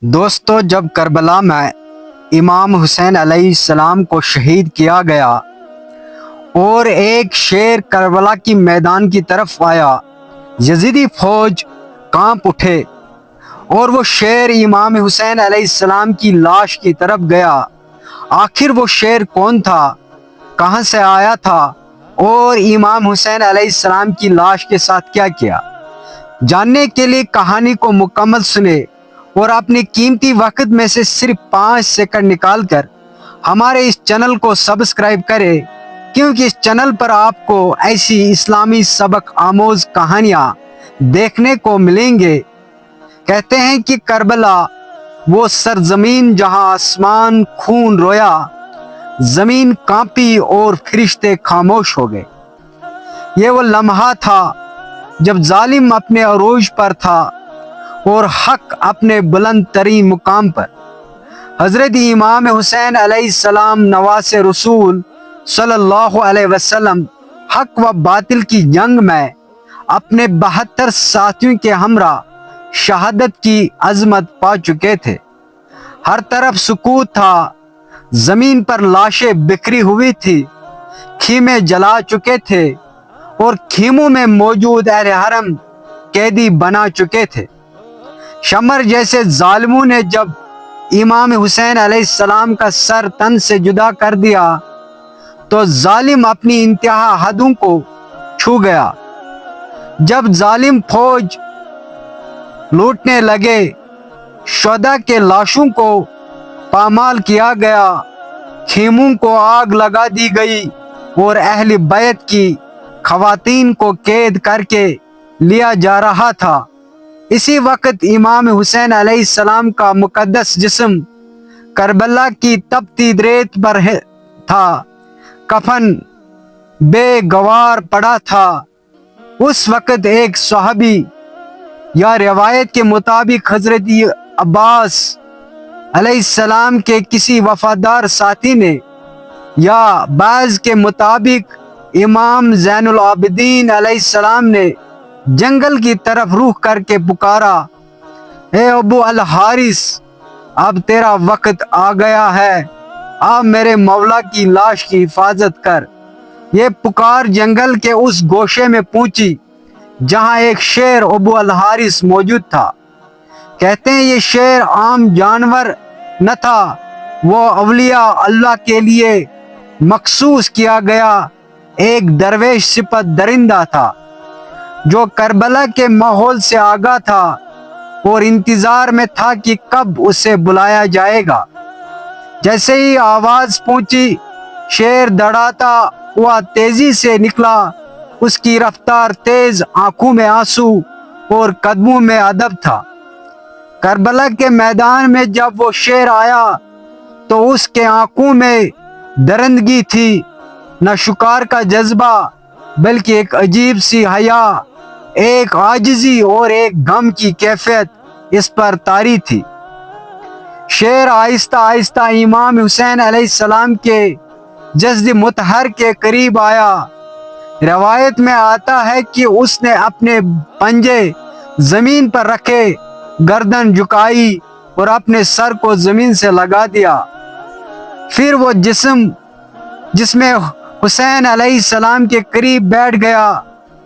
دوستو، جب کربلا میں امام حسین علیہ السلام کو شہید کیا گیا اور ایک شیر کربلا کی میدان کی طرف آیا، یزیدی فوج کانپ اٹھے اور وہ شیر امام حسین علیہ السلام کی لاش کی طرف گیا۔ آخر وہ شیر کون تھا، کہاں سے آیا تھا اور امام حسین علیہ السلام کی لاش کے ساتھ کیا کیا؟ جاننے کے لیے کہانی کو مکمل سنیں اور اپنے قیمتی وقت میں سے صرف 5 سیکنڈ نکال کر ہمارے اس چینل کو سبسکرائب کریں، کیونکہ اس چینل پر آپ کو ایسی اسلامی سبق آموز کہانیاں دیکھنے کو ملیں گے۔ کہتے ہیں کہ کربلا وہ سرزمین جہاں آسمان خون رویا، زمین کانپی اور فرشتے خاموش ہو گئے۔ یہ وہ لمحہ تھا جب ظالم اپنے عروج پر تھا اور حق اپنے بلند ترین مقام پر۔ حضرت امام حسین علیہ السلام نواز رسول صلی اللہ علیہ وسلم حق و باطل کی جنگ میں اپنے 72 ساتھیوں کے ہمراہ شہادت کی عظمت پا چکے تھے۔ ہر طرف سکوت تھا، زمین پر لاشیں بکھری ہوئی تھی، خیمے جلا چکے تھے اور خیموں میں موجود اہل حرم قیدی بنا چکے تھے۔ شمر جیسے ظالموں نے جب امام حسین علیہ السلام کا سر تن سے جدا کر دیا تو ظالم اپنی انتہا حدوں کو چھو گیا۔ جب ظالم فوج لوٹنے لگے، شہداء کے لاشوں کو پامال کیا گیا، خیموں کو آگ لگا دی گئی اور اہل بیت کی خواتین کو قید کر کے لیا جا رہا تھا، اسی وقت امام حسین علیہ السلام کا مقدس جسم کربلا کی تپتی ریت پر تھا، کفن بے گوار پڑا تھا۔ اس وقت ایک صحابی یا روایت کے مطابق حضرت عباس علیہ السلام کے کسی وفادار ساتھی نے، یا بعض کے مطابق امام زین العابدین علیہ السلام نے جنگل کی طرف رخ کر کے پکارا، اے ابو الحارث، اب تیرا وقت آ گیا ہے، اب میرے مولا کی لاش کی حفاظت کر۔ یہ پکار جنگل کے اس گوشے میں پہنچی جہاں ایک شیر ابو الحارث موجود تھا۔ کہتے ہیں یہ شیر عام جانور نہ تھا، وہ اولیاء اللہ کے لیے مخصوص کیا گیا ایک درویش صفت درندہ تھا، جو کربلا کے ماحول سے آگاہ تھا اور انتظار میں تھا کہ کب اسے بلایا جائے گا۔ جیسے ہی آواز پہنچی، شیر دڑاتا ہوا تیزی سے نکلا، اس کی رفتار تیز، آنکھوں میں آنسو اور قدموں میں ادب تھا۔ کربلا کے میدان میں جب وہ شیر آیا تو اس کے آنکھوں میں درندگی تھی، نہ شکار کا جذبہ بلکہ ایک عجیب سی حیا، ایک عاجزی اور ایک غم کی کیفیت اس پر طاری تھی۔ شیر آہستہ آہستہ امام حسین علیہ السلام کے جسد مطہر کے قریب آیا۔ روایت میں آتا ہے کہ اس نے اپنے پنجے زمین پر رکھے، گردن جھکائی اور اپنے سر کو زمین سے لگا دیا۔ پھر وہ جس میں حسین علیہ السلام کے قریب بیٹھ گیا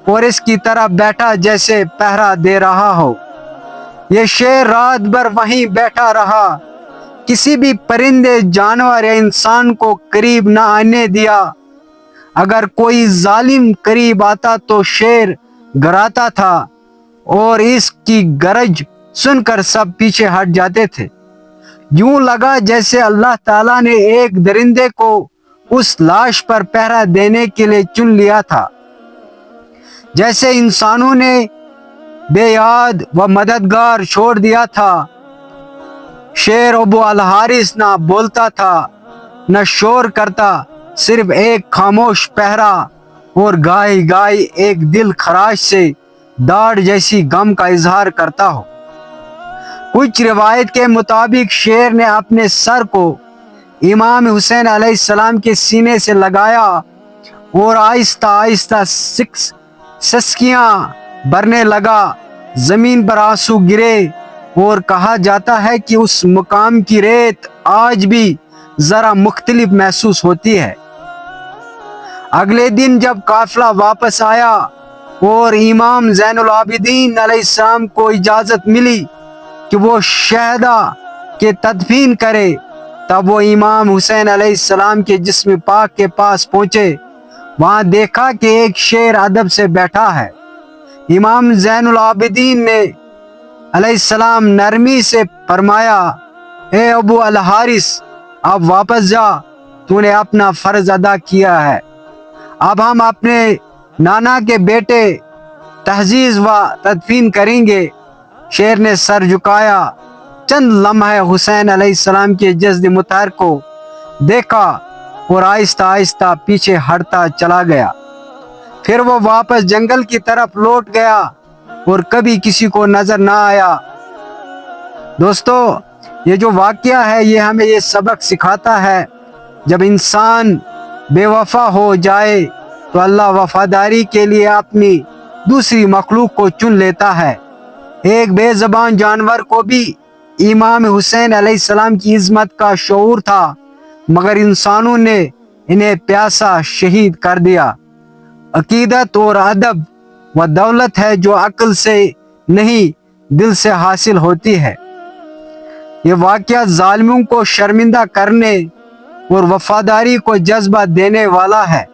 اور اس کی طرح بیٹھا جیسے پہرا دے رہا ہو۔ یہ شیر رات بھر وہیں بیٹھا رہا، کسی بھی پرندے، جانور یا انسان کو قریب نہ آنے دیا۔ اگر کوئی ظالم قریب آتا تو شیر گراتا تھا اور اس کی گرج سن کر سب پیچھے ہٹ جاتے تھے۔ یوں لگا جیسے اللہ تعالیٰ نے ایک درندے کو اس لاش پر پہرا دینے کے لیے چن لیا تھا، جیسے انسانوں نے بے یاد و مددگار چھوڑ دیا تھا۔ شیر ابو الحارث نہ بولتا تھا، نہ شور کرتا، صرف ایک خاموش پہرا اور گاہی گاہی ایک دل خراش سے داڑھ جیسی غم کا اظہار کرتا ہو۔ کچھ روایت کے مطابق شیر نے اپنے سر کو امام حسین علیہ السلام کے سینے سے لگایا اور آہستہ آہستہ سسکیاں بھرنے لگا، زمین پر آنسو گرے اور کہا جاتا ہے کہ اس مقام کی ریت آج بھی ذرا مختلف محسوس ہوتی ہے۔ اگلے دن جب قافلہ واپس آیا اور امام زین العابدین علیہ السلام کو اجازت ملی کہ وہ شہداء کے تدفین کرے، تب وہ امام حسین علیہ السلام کے جسم پاک کے پاس پہنچے۔ وہاں دیکھا کہ ایک شیر ادب سے بیٹھا ہے۔ امام زین العابدین نے علیہ السلام نرمی سے فرمایا، اے ابو الحارث، اب واپس جا، تو نے اپنا فرض ادا کیا ہے۔ اب ہم اپنے نانا کے بیٹے تحجیز و تدفین کریں گے۔ شیر نے سر جھکایا، چند لمحے حسین علیہ السلام کے جسد مطہر کو دیکھا اور آہستہ آہستہ پیچھے ہٹتا چلا گیا۔ پھر وہ واپس جنگل کی طرف لوٹ گیا اور کبھی کسی کو نظر نہ آیا۔ دوستو، یہ جو واقعہ ہے یہ ہمیں یہ سبق سکھاتا ہے، جب انسان بے وفا ہو جائے تو اللہ وفاداری کے لیے اپنی دوسری مخلوق کو چن لیتا ہے۔ ایک بے زبان جانور کو بھی امام حسین علیہ السلام کی عظمت کا شعور تھا، مگر انسانوں نے انہیں پیاسا شہید کر دیا۔ عقیدت اور ادب وہ دولت ہے جو عقل سے نہیں دل سے حاصل ہوتی ہے۔ یہ واقعہ ظالموں کو شرمندہ کرنے اور وفاداری کو جذبہ دینے والا ہے۔